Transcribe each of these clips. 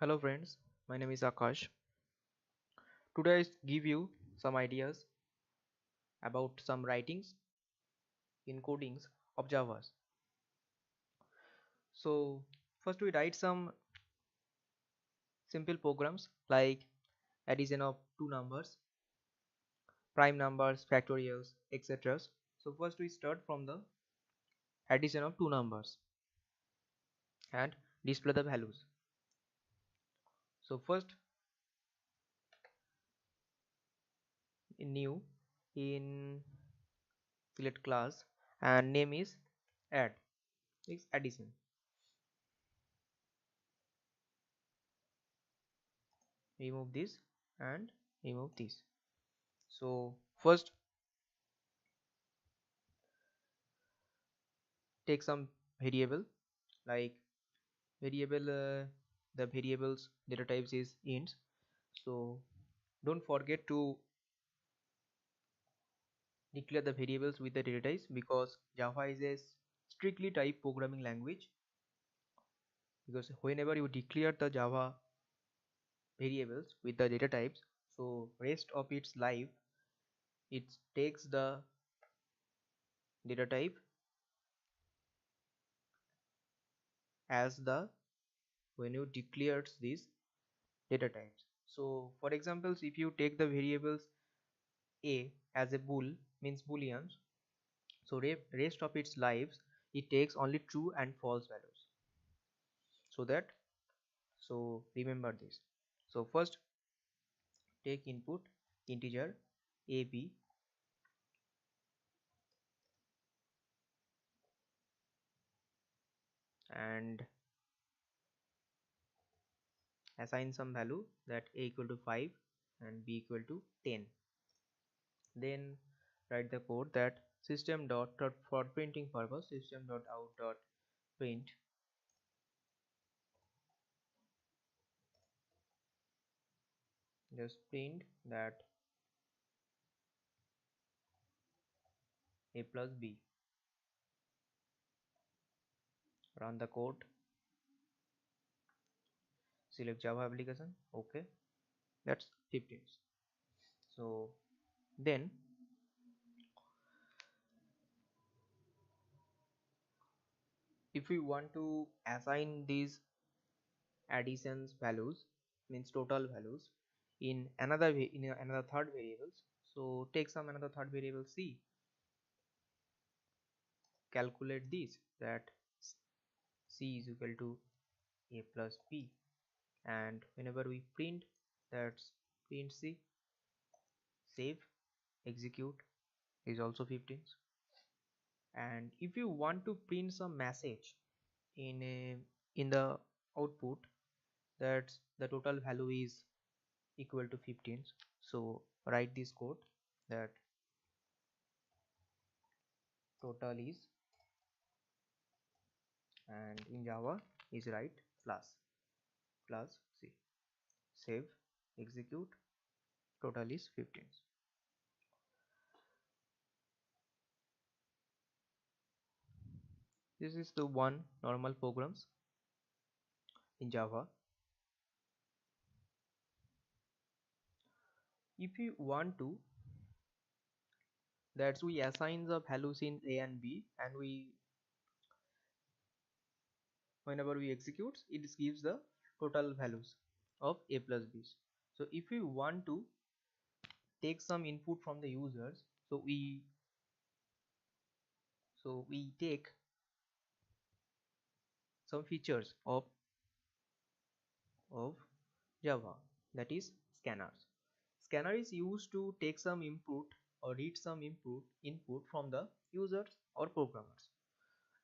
Hello friends, my name is Akash. Today I give you some ideas about some writings encodings of Java. So first we write some simple programs like addition of two numbers, prime numbers, factorials, etc. So first we start from the addition of two numbers and display the values. So first in new in select class and name is add, is addition. Remove this and remove this. So first take some variable like variable the variables data types is ints, so don't forget to declare the variables with the data types because Java is a strictly type programming language. Because whenever you declare the Java variables with the data types, so rest of its life it takes the data type as the when you declares these data types. So for examples, if you take the variables a as a bool means booleans, so rest of its lives it takes only true and false values. So that, so remember this. So first take input integer a b and assign some value that a equal to 5 and b equal to 10. Then write the code that system dot for printing purpose system dot out dot print just print that a plus b. Run the code, select Java application, okay, that's 15. So then if we want to assign these additions values means total values in another third variables, so take some another third variable c, calculate this that c is equal to a plus b, and whenever we print, that's print c, save, execute, is also 15. And if you want to print some message in a in the output, that's the total value is equal to 15, so write this code that total is, and in Java is write plus c, save, execute, total is 15. This is the one normal programs in Java. If you want to, that's we assign the values in a and b, and we whenever we execute it gives the total values of a plus b. So if we want to take some input from the users, so we take some features of Java, that is scanners. Scanner is used to take some input or read some input from the users or programmers,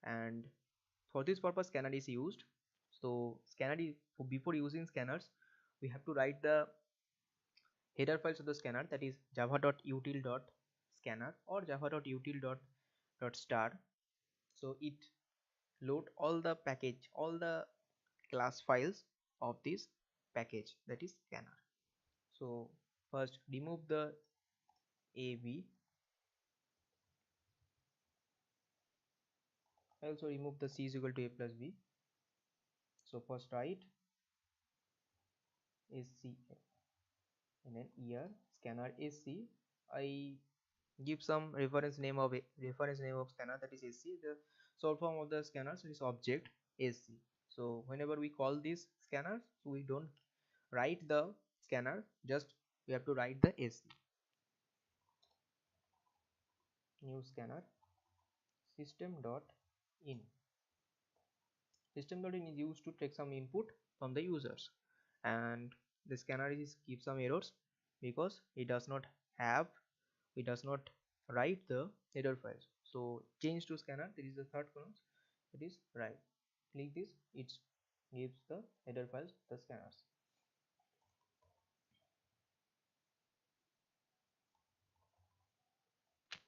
and for this purpose scanner is used. So scanner is, before using scanners we have to write the header files of the scanner, that is java.util.scanner or java.util.star. So it load all the package, all the class files of this package, that is scanner. So first remove the ab, also remove the c is equal to a plus b. So first write SC in an year scanner SC. I give some reference name of scanner, that is SC. The short form of the scanners is object SC. So whenever we call these scanners, so we don't write the scanner, just we have to write the SC. New scanner system.in. System.in is used to take some input from the users, and the scanner is give some errors because it does not write the header files. So change to scanner, there is the third column, it is write. Click this, it gives the header files, the scanners.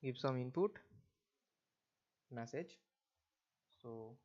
Give some input message. So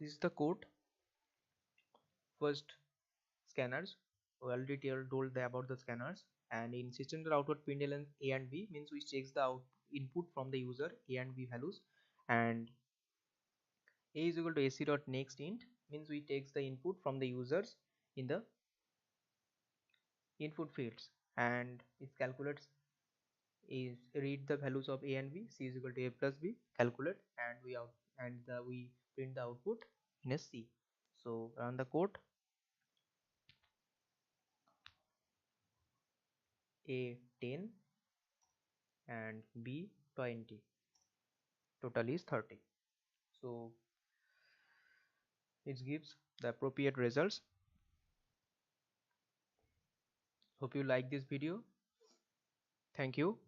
this is the code. First, scanners, we already told about the scanners. And in system.out println a and b means we checks the input from the user a and b values, and a is equal to ac dot next int means we takes the input from the users in the input fields, and it calculates is read the values of a and b. C is equal to a plus b, calculate, and we print the output in a C. So run the code. A 10 and b 20, total is 30. So it gives the appropriate results. Hope you like this video. Thank you.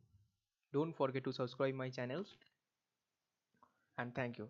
Don't forget to subscribe my channels, and thank you.